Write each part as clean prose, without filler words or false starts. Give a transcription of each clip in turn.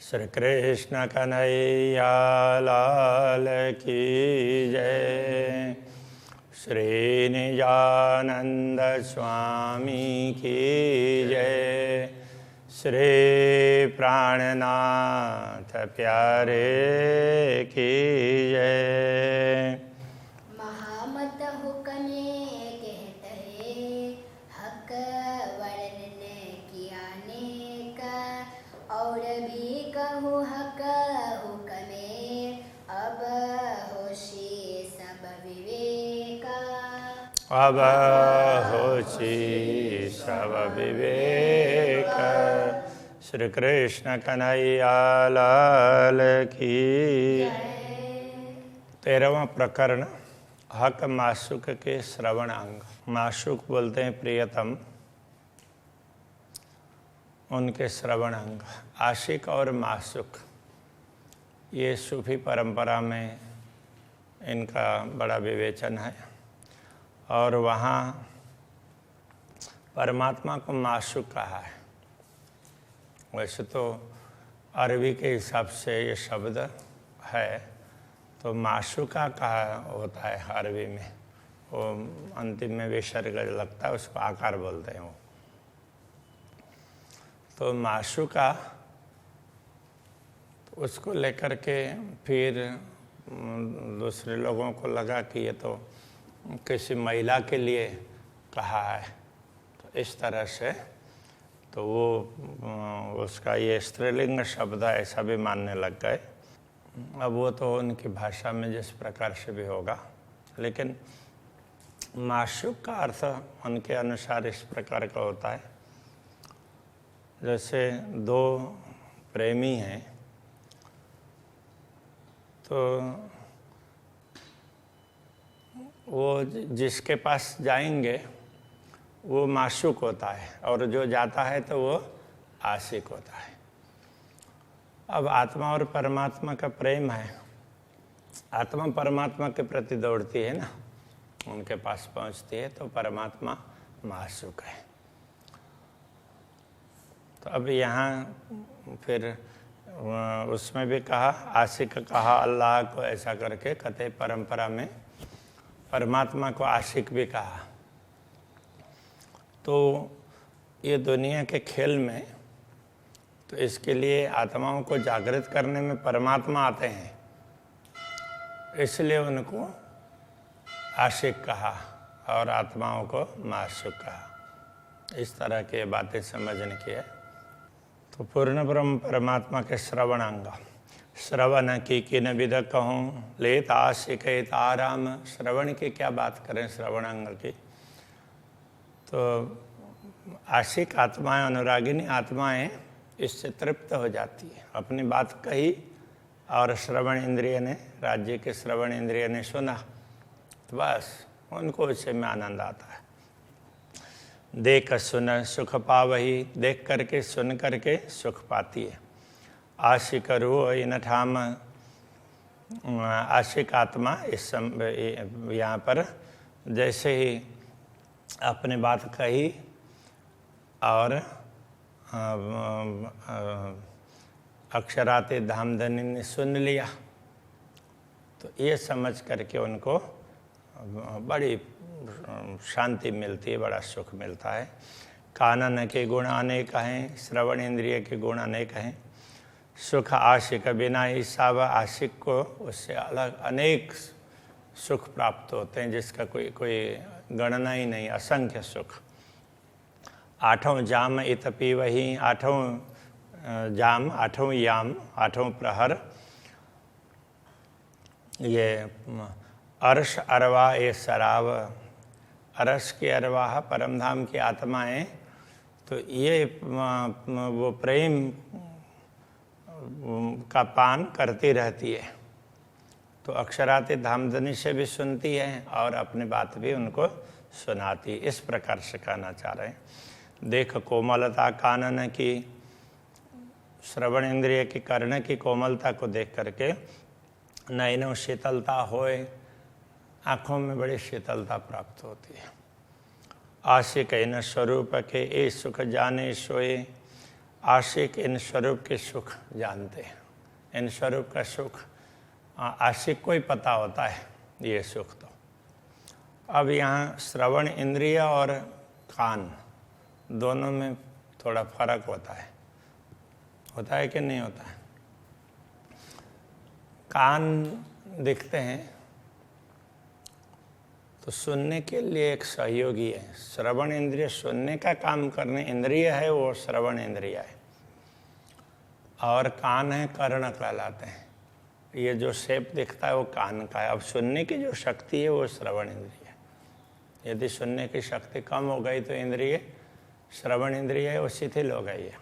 श्री कृष्ण कन्हैया लाल की जय। श्री निजानंद स्वामी की जय। श्री प्राणनाथ प्यारे की जय। महामत हुक्मे कहते हक वर्णन किया नेक और भी कहूँ हक हुक्मे अब होशी सब विवेका। अब होशी सब विवेक। श्री कृष्ण कन्हैया लाल की। 13वां प्रकरण हक माशुक के श्रवण अंग। माशुक बोलते हैं प्रियतम, उनके श्रवण अंग। आशिक और माशुक ये सूफी परंपरा में इनका बड़ा विवेचन है, और वहाँ परमात्मा को माशुक कहा है। वैसे तो अरबी के हिसाब से ये शब्द है, तो माशुका कहा होता है अरबी में। वो अंतिम में विसर्ग लगता है, उसको आकार बोलते हैं वो। तो माशुका, तो उसको लेकर के फिर दूसरे लोगों को लगा कि ये तो किसी महिला के लिए कहा है, तो इस तरह से तो वो उसका ये स्त्रीलिंग शब्द है ऐसा भी मानने लग गए। अब वो तो उनकी भाषा में जिस प्रकार से भी होगा, लेकिन माशुक का अर्थ उनके अनुसार इस प्रकार का होता है, जैसे दो प्रेमी हैं तो वो जिसके पास जाएंगे वो माशुक होता है, और जो जाता है तो वो आशिक होता है। अब आत्मा और परमात्मा का प्रेम है। आत्मा परमात्मा के प्रति दौड़ती है ना, उनके पास पहुंचती है, तो परमात्मा माशुक है। तो अब यहाँ फिर उसमें भी कहा, आशिक कहा अल्लाह को, ऐसा करके कथे परंपरा में परमात्मा को आशिक भी कहा। तो ये दुनिया के खेल में, तो इसके लिए आत्माओं को जागृत करने में परमात्मा आते हैं, इसलिए उनको आशिक कहा और आत्माओं को माशुक कहा। इस तरह की बातें समझने की है। तो पूर्ण ब्रह्म परमात्मा के श्रवण अंग। श्रवण की किन विद कहूँ, लेत आशिक आराम। श्रवण की क्या बात करें, श्रवण अंग की। तो आशिक आत्माएं, अनुरागिनी आत्माएं इससे तृप्त हो जाती है। अपनी बात कही और श्रवण इंद्रिय ने, राज्य के श्रवण इंद्रिय ने सुना, तो बस उनको इससे में आनंद आता है। देख सुन सुख पावही, देख करके सुन करके सुख पाती है। आशिक रो इन ठाम। आशिक आत्मा इस यहाँ पर जैसे ही अपने बात कही और अक्षराते धामधनी ने सुन लिया, तो ये समझ करके उनको बड़ी शांति मिलती है, बड़ा सुख मिलता है। कानन के गुण अनेक हैं, श्रवण इंद्रिय के गुण अनेक हैं। सुख आशिक बिना ही सब। आशिक को उससे अलग अनेक सुख प्राप्त होते हैं, जिसका कोई गणना ही नहीं, असंख्य सुख। आठों जाम इत पीवही। आठों जाम, आठों याम, आठों प्रहर, ये अर्श अरवा ए शराब। अर्श की अरवाह परमधाम की आत्माएं, तो ये वो प्रेम का पान करती रहती है। तो अक्षराते धामधनी से भी सुनती है और अपनी बात भी उनको सुनाती। इस प्रकार से कहना चाह रहे हैं। देख कोमलता कानन की, श्रवण इंद्रिय की कर्ण की कोमलता को देख करके नयनों शीतलता होए, आँखों में बड़ी शीतलता प्राप्त होती है। आशिक न स्वरूप के ए सुख जाने सोए। आशिक इन स्वरूप के सुख जानते हैं। इन स्वरूप का सुख आशिक को ही पता होता है, ये सुख तो। अब यहाँ श्रवण इंद्रिय और कान दोनों में थोड़ा फर्क होता है कि नहीं होता है? कान दिखते हैं तो सुनने के लिए एक सहयोगी है। श्रवण इंद्रिय सुनने का काम करने इंद्रिय है, वो श्रवण इंद्रिय है। और कान है, कर्ण कहलाते हैं। ये जो शेप दिखता है वो कान का है। अब सुनने की जो शक्ति है वो श्रवण इंद्रिय है। यदि सुनने की शक्ति कम हो गई तो इंद्रिय श्रवण इंद्रिय है वो शिथिल हो गई है।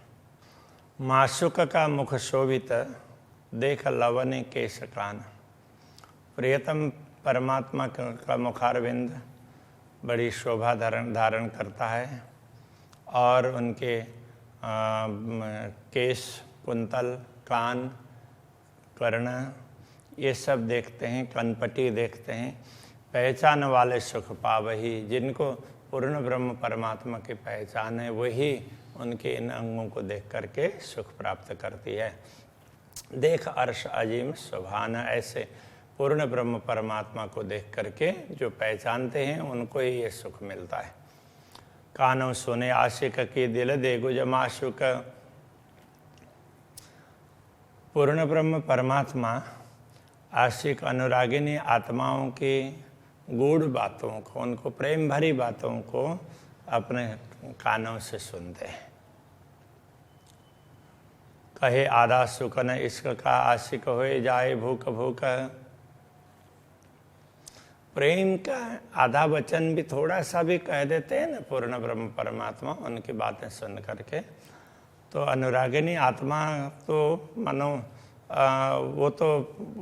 माशुक का मुख शोभित देख लवने केश कान। प्रियतम परमात्मा का मुखारविंद बड़ी शोभा धारण करता है और उनके केश, कुंतल, कान, कर्ण ये सब देखते हैं, कनपटी देखते हैं। पहचान वाले सुख पावही, जिनको पूर्ण ब्रह्म परमात्मा की पहचान है वही उनके इन अंगों को देख करके सुख प्राप्त करती है। देख अर्श अजीम सुभान, ऐसे पूर्ण ब्रह्म परमात्मा को देख करके जो पहचानते हैं उनको ही ये सुख मिलता है। कानों सुने आशिक की दिल दे गुज माशुक। पूर्ण ब्रह्म परमात्मा आशिक अनुरागिनी आत्माओं की गूढ़ बातों को, उनको प्रेम भरी बातों को अपने कानों से सुनते हैं। कहे आधा सुख न इश्क का आशिक होए जाए भूख भूख। प्रेम का आधा वचन भी थोड़ा सा भी कह देते हैं ना पूर्ण ब्रह्म परमात्मा उनकी बातें सुन करके, तो अनुरागिनी आत्मा तो मानो वो तो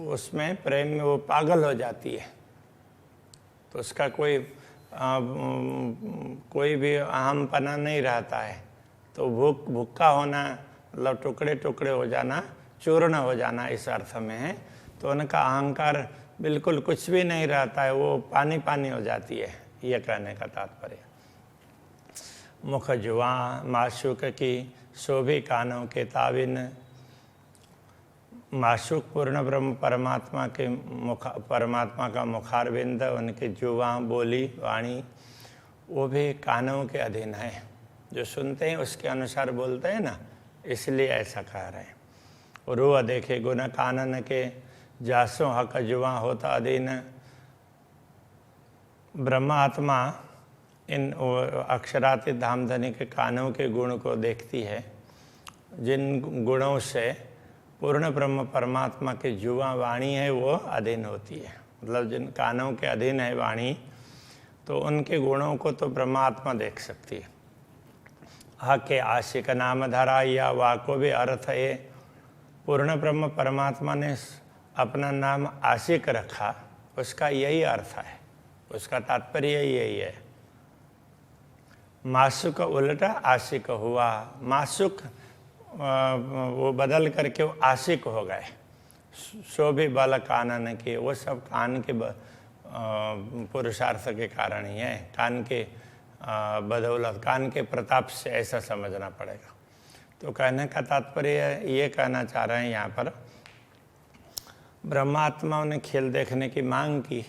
उसमें प्रेम में वो पागल हो जाती है। तो उसका कोई भी अहमपना नहीं रहता है। तो भूखा होना मतलब टुकड़े टुकड़े हो जाना, चूर्ण हो जाना इस अर्थ में है। तो उनका अहंकार बिल्कुल कुछ भी नहीं रहता है, वो पानी पानी हो जाती है, ये कहने का तात्पर्य। मुख जुआ माशुक की शोभी कानों के ताबिन। माशुक पूर्ण ब्रह्म परमात्मा के परमात्मा का मुखारविंद, उनके जुआ बोली वाणी वो भी कानों के अधीन है। जो सुनते हैं उसके अनुसार बोलते हैं ना, इसलिए ऐसा कह रहे हैं। रूह देखे गुण कानन के जासों हक जुआ होता अधीन। ब्रह्मात्मा इन अक्षरातीत धामधनी के कानों के गुण को देखती है, जिन गुणों से पूर्ण ब्रह्म परमात्मा की जुआ वाणी है वो अधीन होती है। मतलब जिन कानों के अधीन है वाणी, तो उनके गुणों को तो ब्रह्मात्मा देख सकती है। हा के आशिक नाम धरा या वाह को भी अर्थ है। पूर्ण ब्रह्म परमात्मा ने अपना नाम आशिक रखा, उसका यही अर्थ है, उसका तात्पर्य यही है। माशुक उल्टा आशिक हुआ। माशुक वो बदल करके वो आशिक हो गए। शोभी बल कानन के, वो सब कान के पुरुषार्थ के कारण ही है, कान के बदौलत, कान के प्रताप से ऐसा समझना पड़ेगा। तो कहने का तात्पर्य ये कहना चाह रहे हैं यहाँ पर, ब्रह्मात्माओं ने खेल देखने की मांग की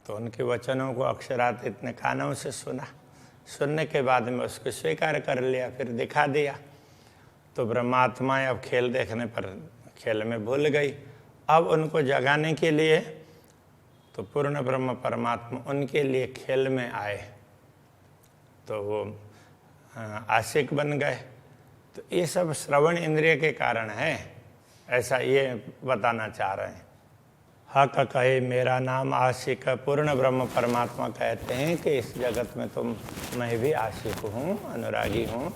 तो उनके वचनों को अक्षरात इतने कानों से सुना, सुनने के बाद में उसको स्वीकार कर लिया, फिर दिखा दिया। तो ब्रह्मात्माएं अब खेल देखने पर खेल में भूल गई। अब उनको जगाने के लिए तो पूर्ण ब्रह्म परमात्मा उनके लिए खेल में आए, तो वो आशिक बन गए। तो ये सब श्रवण इंद्रिय के कारण है, ऐसा ये बताना चाह रहे हैं। हक कहे मेरा नाम आशिक। पूर्ण ब्रह्म परमात्मा कहते हैं कि इस जगत में तो मैं भी आशिक हूँ, अनुरागी हूँ।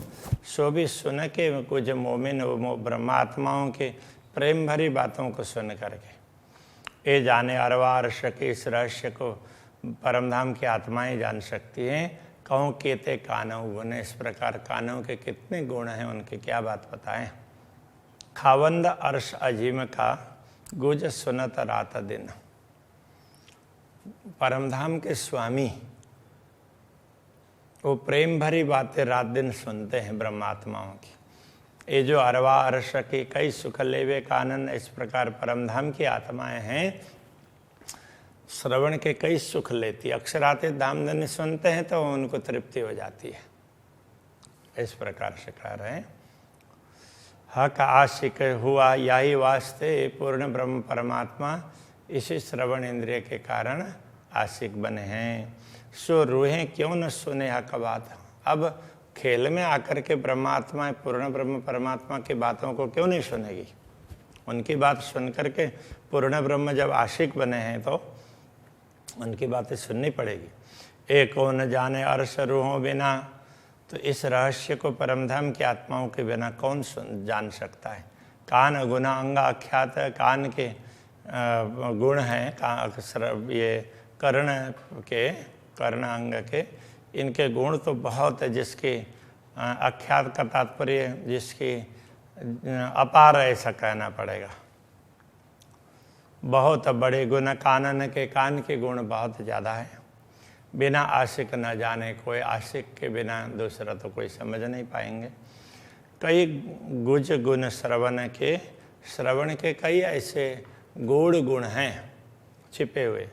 सो भी सुन के कुछ मोमिन ब्रह्मात्माओं के प्रेम भरी बातों को सुन करके ये जाने अरवार्श के इस रहस्य को परमधाम की आत्माएं जान सकती हैं। कहूँ केते कानव गुण, इस प्रकार कानों के कितने गुण हैं, उनकी क्या बात बताएं। खावंद अर्श अजीम का गुज सुनत रात दिन। परमधाम के स्वामी वो प्रेम भरी बातें रात दिन सुनते हैं ब्रह्मात्माओं की। ये जो अरवा अरस की कई सुख लेवे कानन, इस प्रकार परमधाम की आत्माएं हैं, श्रवण के कई सुख लेती। अक्षराते धामधन्य सुनते हैं तो उनको तृप्ति हो जाती है। इस प्रकार से कह रहे हैं, हक आशिक हुआ यही वास्ते पूर्ण ब्रह्म परमात्मा इसी श्रवण इंद्रिय के कारण आशिक बने हैं। सो रूहें क्यों न सुने हक बात। अब खेल में आकर के ब्रह्मात्मा पूर्ण ब्रह्म परमात्मा की बातों को क्यों नहीं सुनेगी। उनकी बात सुन करके पूर्ण ब्रह्म जब आशिक बने हैं तो उनकी बातें सुननी पड़ेगी। एक को न जाने अर्श रूहों बिना, तो इस रहस्य को परमधाम की आत्माओं के बिना कौन जान सकता है। कान गुना अंगा आख्यात, कान के गुण हैं, ये कर्ण अंग के, इनके गुण तो बहुत है, जिसकी आख्यात का तात्पर्य जिसकी अपार ऐसा कहना पड़ेगा। बहुत बड़े गुण कानन के, कान के गुण बहुत ज़्यादा है। बिना आशिक न जाने, कोई आशिक के बिना दूसरा तो कोई समझ नहीं पाएंगे। कई गुज गुण श्रवण के कई ऐसे गूढ़ गुण हैं छिपे हुए,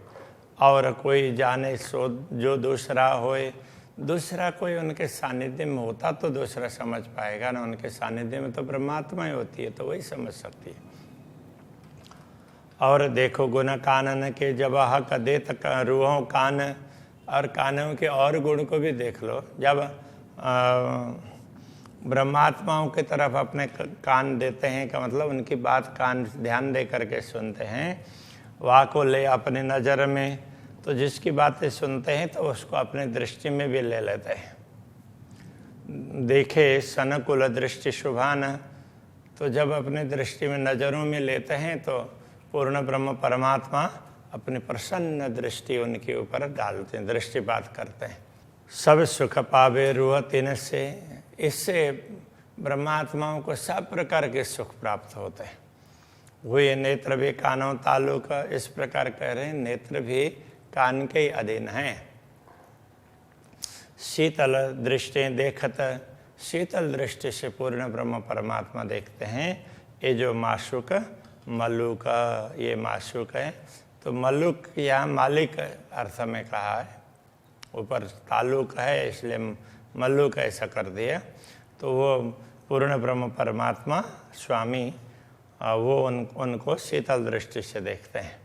और कोई जाने सो जो दूसरा होए। दूसरा कोई उनके सानिध्य में होता तो दूसरा समझ पाएगा ना, उनके सानिध्य में तो ब्रह्मात्मा ही होती है, तो वही समझ सकती है। और देखो गुण कानन के, जब हक दे तक रूहों कान, और कानों के और गुण को भी देख लो। जब ब्रह्मात्माओं की तरफ अपने कान देते हैं, का मतलब उनकी बात कान ध्यान दे करके सुनते हैं। वाह को ले अपने नज़र में, तो जिसकी बातें सुनते हैं तो उसको अपने दृष्टि में भी ले लेते हैं। देखे सनकुल दृष्टि शुभान, तो जब अपने दृष्टि में नज़रों में लेते हैं तो पूर्ण ब्रह्म परमात्मा अपनी प्रसन्न दृष्टि उनके ऊपर डालते हैं, दृष्टिपात करते हैं। सब सुख पावे रूह तिन से, इससे ब्रह्मात्माओं को सब प्रकार के सुख प्राप्त होते हैं। हुए नेत्र भी कानों ताल्लुक, इस प्रकार कह रहे हैं नेत्र भी कान के ही अधीन हैं। शीतल दृष्टि देखत, शीतल दृष्टि से पूर्ण ब्रह्म परमात्मा देखते हैं। ये जो माशुक मल्लुक, ये माशुक है, तो मल्लुक यहाँ मालिक अर्थ में कहा है, ऊपर ताल्लुक है इसलिए मल्लुक ऐसा कर दिया। तो वो पूर्ण ब्रह्म परमात्मा स्वामी, वो उनको शीतल दृष्टि से देखते हैं।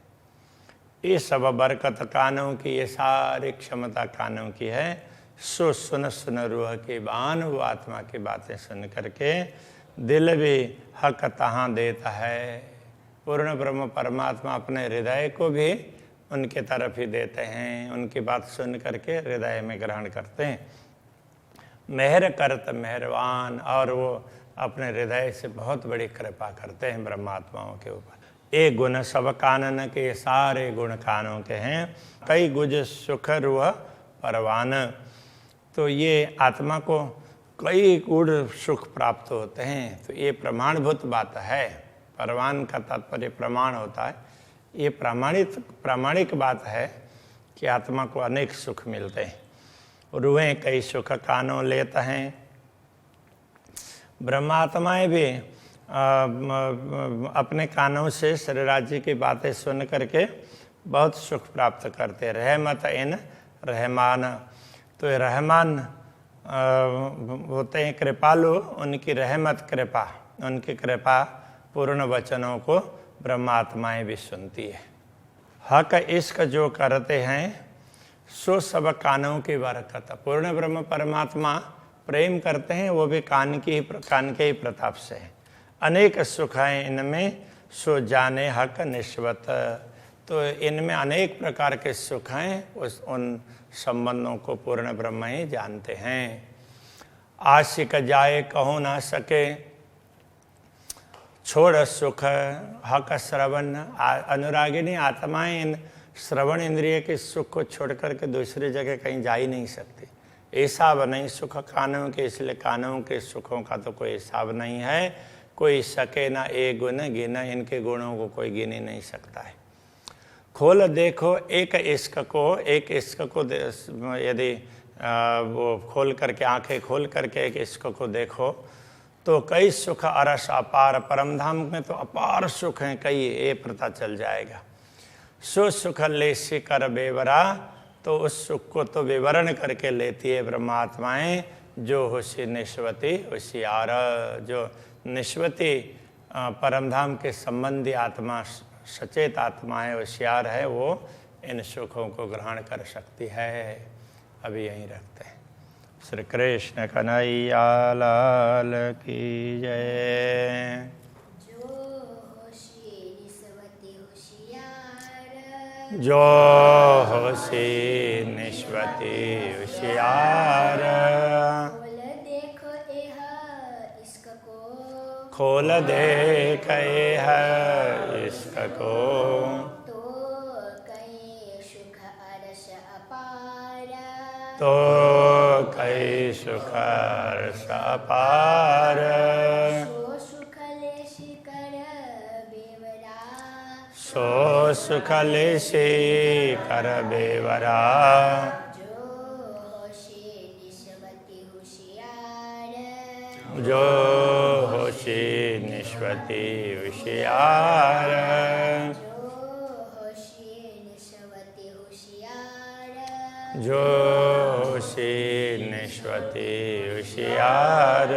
ये सब बरकत कानों की, ये सारी क्षमता कानों की है। सो सुन सुन रूह की बान, वो आत्मा की बातें सुन करके दिल भी हक तहाँ देता है। पूर्ण ब्रह्म परमात्मा अपने हृदय को भी उनके तरफ ही देते हैं, उनकी बात सुन करके हृदय में ग्रहण करते हैं। मेहर करत मेहरबान, और वो अपने हृदय से बहुत बड़ी कृपा करते हैं ब्रह्मात्माओं के ऊपर। एक गुण सब कानन के, सारे गुण कानों के हैं। कई गुज सुख रूह परवान, तो ये आत्मा को कई गुण सुख प्राप्त होते हैं। तो ये प्रमाणभूत बात है। परवान का तात्पर्य प्रमाण होता है। ये प्रामाणिक बात है कि आत्मा को अनेक सुख मिलते हैं। रूहें कई सुख कानों लेते हैं। ब्रह्मात्माएं भी अपने कानों से शरीर राज्य की बातें सुन करके बहुत सुख प्राप्त करते हैं। रहमत इन रहमान, तो ये रहमान होते हैं कृपालु, उनकी रहमत कृपा, उनकी कृपा पूर्ण वचनों को ब्रह्मात्माएं भी सुनती है। हक इश्क जो करते हैं सो सब कानों की बरकत। पूर्ण ब्रह्म परमात्मा प्रेम करते हैं, वो भी कान के ही प्रताप से है। अनेक सुख हैं इनमें, सो जाने हक निश्वत, तो इनमें अनेक प्रकार के सुख हैं, उन संबंधों को पूर्ण ब्रह्म ही जानते हैं। आशिक जाए कहो ना सके, छोड़ सुख हक श्रवण, अनुरागिनी आत्माएं इन श्रवण इंद्रिय के सुख को छोड़ करके दूसरी जगह कहीं जा ही नहीं सकती। हिसाब नहीं सुख कानों के, इसलिए कानों के सुखों का तो कोई हिसाब नहीं है। कोई सके ना एक गुण गिन, इनके गुणों को कोई गिन ही नहीं सकता है। खोल देखो एक इश्क को यदि वो खोल करके, आंखें खोल करके एक इश्क को देखो तो कई सुख अरस अपार, परम धाम में तो अपार सुख हैं कई, ये पता चल जाएगा। सो सुख लेसी कर बेवरा, तो उस सुख को तो विवरण करके लेती है ब्रह्मात्माएं जो होशी निश्वती होशियार, जो निश्वती परमधाम के संबंधी आत्मा, सचेत आत्मा है, होशियार है, वो इन सुखों को ग्रहण कर सकती है। अभी यहीं रखते हैं। श्री कृष्ण कन्हैया लाल की जय। जो होशी निस्वती होशियार, जो होशी निस्वती होशियार, खोल देखो यह इसको, खोल देख है इसको, तो कहीं सुख अरस अपार, तो कई सुख रस अपार, सो सुख लेशी कर बेवरा, सो सुख लेसी कर बेवरा, जो होशी निस्वती होशियार, जो होशी निस्वती होशियार, जो होशी निस्वती होशियार, जो होशी निस्वती होशियार।